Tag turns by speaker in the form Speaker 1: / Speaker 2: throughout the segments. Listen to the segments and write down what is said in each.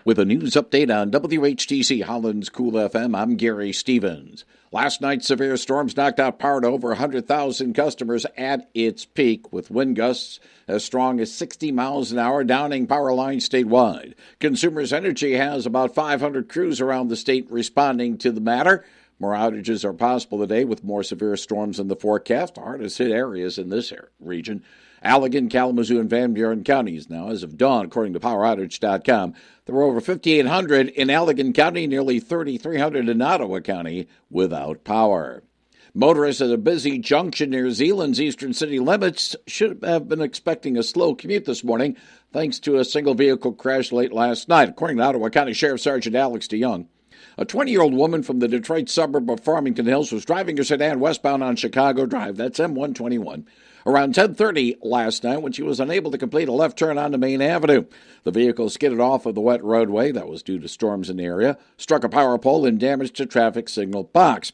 Speaker 1: With a news update on WHTC Holland's Cool FM, I'm Gary Stevens. Last night's severe storms knocked out power to over 100,000 customers at its peak, with wind gusts as strong as 60 miles an hour, downing power lines statewide. Consumers Energy has about 500 crews around the state responding to the matter. More outages are possible today with more severe storms in the forecast. The hardest hit areas in this region: Allegan, Kalamazoo, and Van Buren counties. Now, as of dawn, according to PowerOutage.com, there were over 5,800 in Allegan County, nearly 3,300 in Ottawa County without power. Motorists at a busy junction near Zeeland's eastern city limits should have been expecting a slow commute this morning thanks to a single vehicle crash late last night, according to Ottawa County Sheriff Sergeant Alex DeYoung. A 20-year-old woman from the Detroit suburb of Farmington Hills was driving her sedan westbound on Chicago Drive. That's M121. Around 10:30 last night when she was unable to complete a left turn onto Main Avenue. The vehicle skidded off of the wet roadway that was due to storms in the area, struck a power pole, and damaged a traffic signal box.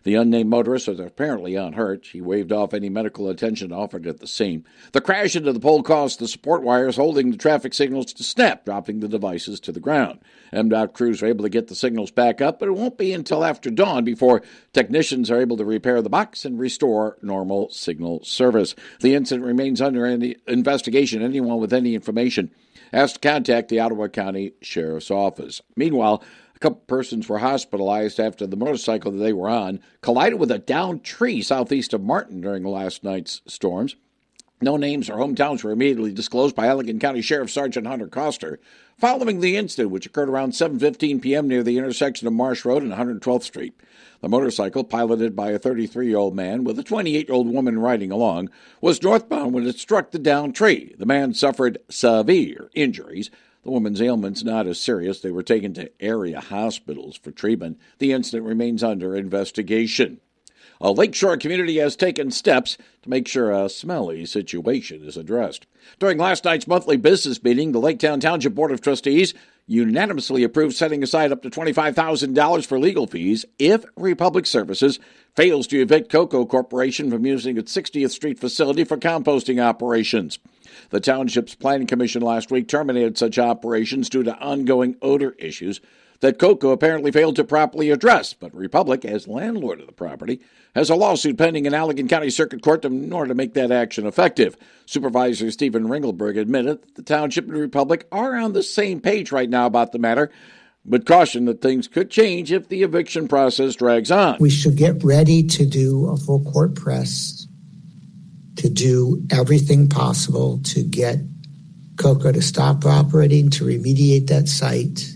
Speaker 1: The unnamed motorist was apparently unhurt. She waved off any medical attention offered at the scene. The crash into the pole caused the support wires holding the traffic signals to snap, dropping the devices to the ground. MDOT crews were able to get the signals back up, but it won't be until after dawn before technicians are able to repair the box and restore normal signal service. The incident remains under investigation. Anyone with any information has to contact the Ottawa County Sheriff's Office. Meanwhile, a couple persons were hospitalized after the motorcycle that they were on collided with a downed tree southeast of Martin during last night's storms. No names or hometowns were immediately disclosed by Allegan County Sheriff Sergeant Hunter Coster following the incident, which occurred around 7:15 p.m. near the intersection of Marsh Road and 112th Street. The motorcycle, piloted by a 33-year-old man with a 28-year-old woman riding along, was northbound when it struck the downed tree. The man suffered severe injuries. The woman's ailments not as serious. They were taken to area hospitals for treatment. The incident remains under investigation. A lakeshore community has taken steps to make sure a smelly situation is addressed. During last night's monthly business meeting, the Laketown Township Board of Trustees unanimously approved setting aside up to $25,000 for legal fees if Republic Services fails to evict Cocoa Corporation from using its 60th Street facility for composting operations. The township's planning commission last week terminated such operations due to ongoing odor issues that Cocoa apparently failed to properly address, but Republic, as landlord of the property, has a lawsuit pending in Allegan County Circuit Court in order to make that action effective. Supervisor Stephen Ringelberg admitted that the township and Republic are on the same page right now about the matter, but cautioned that things could change if the eviction process drags on.
Speaker 2: We should get ready to do a full court press, to do everything possible to get Cocoa to stop operating, to remediate that site,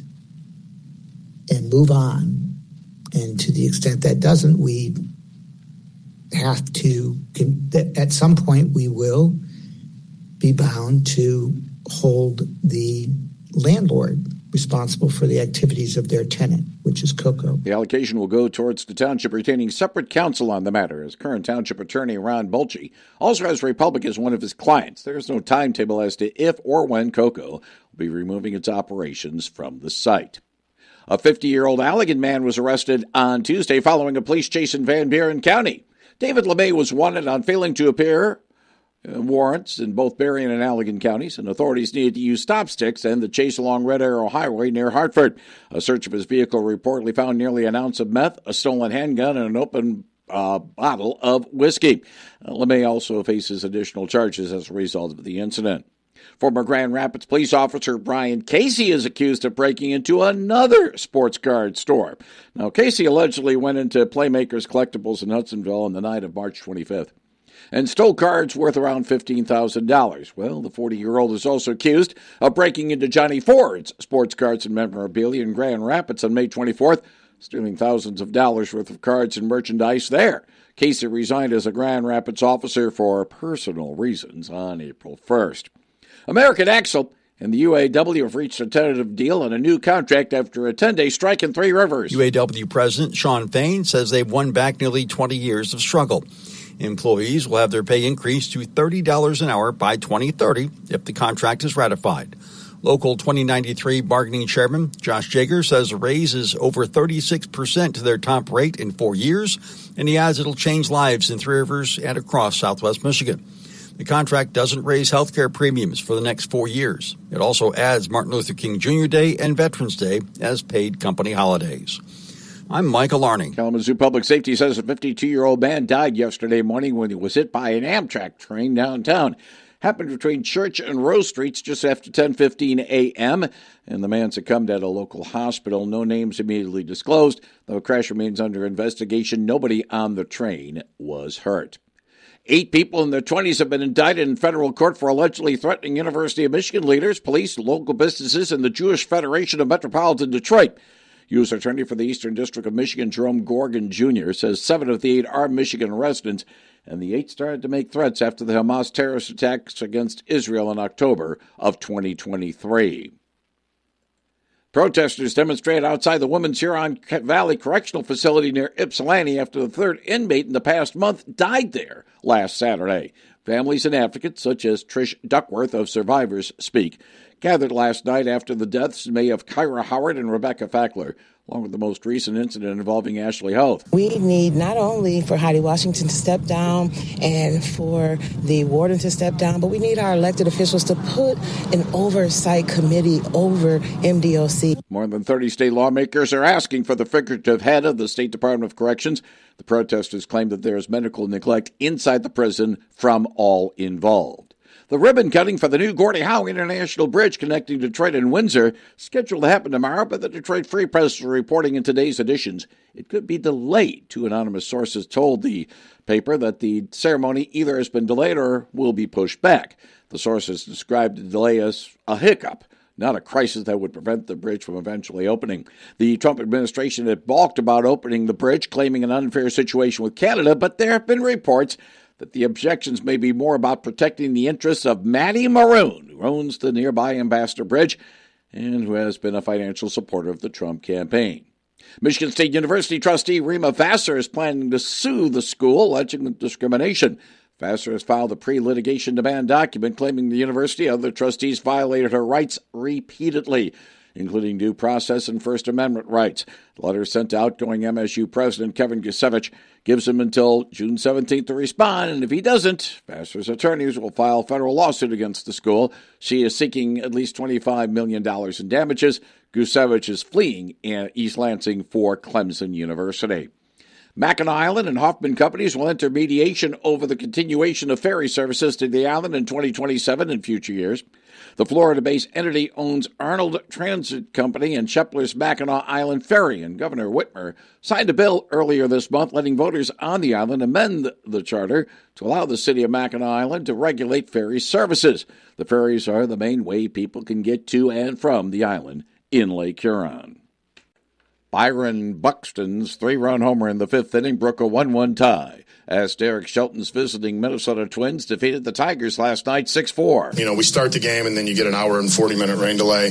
Speaker 2: and move on. And to the extent that doesn't, we have to, at some point, we will be bound to hold the landlord responsible for the activities of their tenant, which is Cocoa.
Speaker 1: The allocation will go towards the township retaining separate counsel on the matter, as current township attorney Ron Bulchey also has Republic as one of his clients. There is no timetable as to if or when Cocoa will be removing its operations from the site. A 50-year-old Allegan man was arrested on Tuesday following a police chase in Van Buren County. David LeMay was wanted on failing to appear warrants in both Berrien and Allegan counties, and authorities needed to use stop sticks and the chase along Red Arrow Highway near Hartford. A search of his vehicle reportedly found nearly an ounce of meth, a stolen handgun, and an open bottle of whiskey. LeMay also faces additional charges as a result of the incident. Former Grand Rapids police officer Brian Casey is accused of breaking into another sports card store. Now, Casey allegedly went into Playmakers Collectibles in Hudsonville on the night of March 25th and stole cards worth around $15,000. Well, the 40-year-old is also accused of breaking into Johnny Ford's sports cards and memorabilia in Grand Rapids on May 24th, stealing thousands of dollars worth of cards and merchandise there. Casey resigned as a Grand Rapids officer for personal reasons on April 1st. American Axle and the UAW have reached a tentative deal on a new contract after a 10-day strike in Three Rivers.
Speaker 3: UAW President Shawn Fain says they've won back nearly 20 years of struggle. Employees will have their pay increased to $30 an hour by 2030 if the contract is ratified. Local 2093 bargaining chairman Josh Jager says a raise is over 36% to their top rate in 4 years, and he adds it'll change lives in Three Rivers and across Southwest Michigan. The contract doesn't raise health care premiums for the next 4 years. It also adds Martin Luther King Jr. Day and Veterans Day as paid company holidays. I'm Michael Arning.
Speaker 1: Kalamazoo Public Safety says a 52-year-old man died yesterday morning when he was hit by an Amtrak train downtown. Happened between Church and Rose Streets just after 10:15 a.m., and the man succumbed at a local hospital. No names immediately disclosed. Though a crash remains under investigation, nobody on the train was hurt. 8 people in their 20s have been indicted in federal court for allegedly threatening University of Michigan leaders, police, local businesses, and the Jewish Federation of Metropolitan Detroit. U.S. Attorney for the Eastern District of Michigan, Jerome Gorgon Jr., says 7 of the 8 are Michigan residents, and the 8 started to make threats after the Hamas terrorist attacks against Israel in October of 2023. Protesters demonstrated outside the Women's Huron Valley Correctional Facility near Ypsilanti after the 3rd inmate in the past month died there last Saturday. Families and advocates, such as Trish Duckworth of Survivors Speak, gathered last night after the deaths in May of Kyra Howard and Rebecca Fackler, along with the most recent incident involving Ashley Hoth.
Speaker 4: We need not only for Heidi Washington to step down and for the warden to step down, but we need our elected officials to put an oversight committee over MDOC.
Speaker 1: More than 30 state lawmakers are asking for the figurative head of the State Department of Corrections. The protesters claim that there is medical neglect inside the prison from all involved. The ribbon cutting for the new Gordie Howe International Bridge connecting Detroit and Windsor, scheduled to happen tomorrow, but the Detroit Free Press is reporting in today's editions it could be delayed. 2 anonymous sources told the paper that the ceremony either has been delayed or will be pushed back. The sources described the delay as a hiccup, not a crisis that would prevent the bridge from eventually opening. The Trump administration had balked about opening the bridge, claiming an unfair situation with Canada, but there have been reports that the objections may be more about protecting the interests of Matty Maroon, who owns the nearby Ambassador Bridge and who has been a financial supporter of the Trump campaign. Michigan State University trustee Rima Vassar is planning to sue the school, alleging discrimination. Vassar has filed a pre-litigation demand document claiming the university and other trustees violated her rights repeatedly, including due process and First Amendment rights. The letter sent to outgoing MSU President Kevin Gusevich gives him until June 17th to respond, and if he doesn't, Vassar's attorneys will file a federal lawsuit against the school. She is seeking at least $25 million in damages. Gusevich is fleeing East Lansing for Clemson University. Mackinac Island and Hoffman Companies will enter mediation over the continuation of ferry services to the island in 2027 and future years. The Florida-based entity owns Arnold Transit Company and Shepler's Mackinac Island Ferry, and Governor Whitmer signed a bill earlier this month letting voters on the island amend the charter to allow the city of Mackinac Island to regulate ferry services. The ferries are the main way people can get to and from the island in Lake Huron. Byron Buxton's 3-run homer in the 5th inning broke a 1-1 tie as Derek Shelton's visiting Minnesota Twins defeated the Tigers last night 6-4.
Speaker 5: You know, we start the game and then you get an hour and 40-minute rain delay.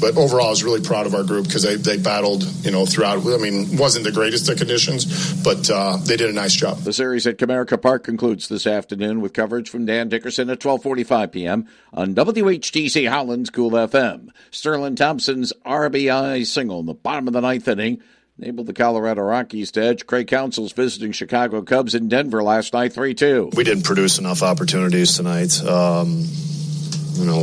Speaker 5: But overall, I was really proud of our group because they battled, throughout. I mean, wasn't the greatest of conditions, but they did a nice job.
Speaker 1: The series at Comerica Park concludes this afternoon with coverage from Dan Dickerson at 12:45 p.m. on WHTC Howland's Cool FM. Sterling Thompson's RBI single in the bottom of the 9th inning enabled the Colorado Rockies to edge Craig Counsell's visiting Chicago Cubs in Denver last night 3-2.
Speaker 6: We didn't produce enough opportunities tonight. We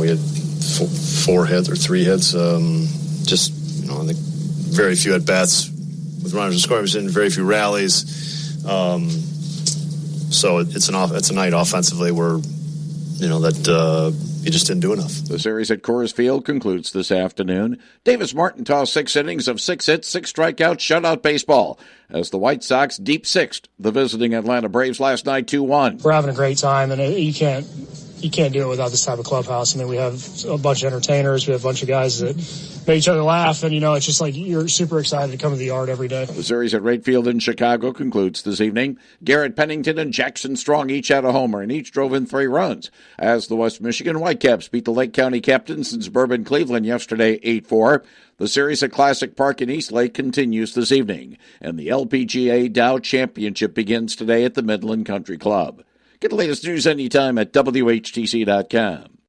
Speaker 6: had 4 hits or 3 hits. I think very few at bats with runners in scoring position, very few rallies. So it's a night offensively where you just didn't do enough.
Speaker 1: The series at Coors Field concludes this afternoon. Davis Martin tossed 6 innings of 6 hits, 6 strikeouts, shutout baseball as the White Sox deep sixed the visiting Atlanta Braves last night 2-1.
Speaker 7: We're having a great time, and you can't do it without this type of clubhouse. I mean, we have a bunch of entertainers. We have a bunch of guys that make each other laugh, and, it's just like you're super excited to come to the yard every day.
Speaker 1: The series at Wright Field in Chicago concludes this evening. Garrett Pennington and Jackson Strong each had a homer, and each drove in 3 runs as the West Michigan Whitecaps beat the Lake County Captains in suburban Cleveland yesterday 8-4. The series at Classic Park in Eastlake continues this evening, and the LPGA Dow Championship begins today at the Midland Country Club. Get the latest news anytime at WHTC.com.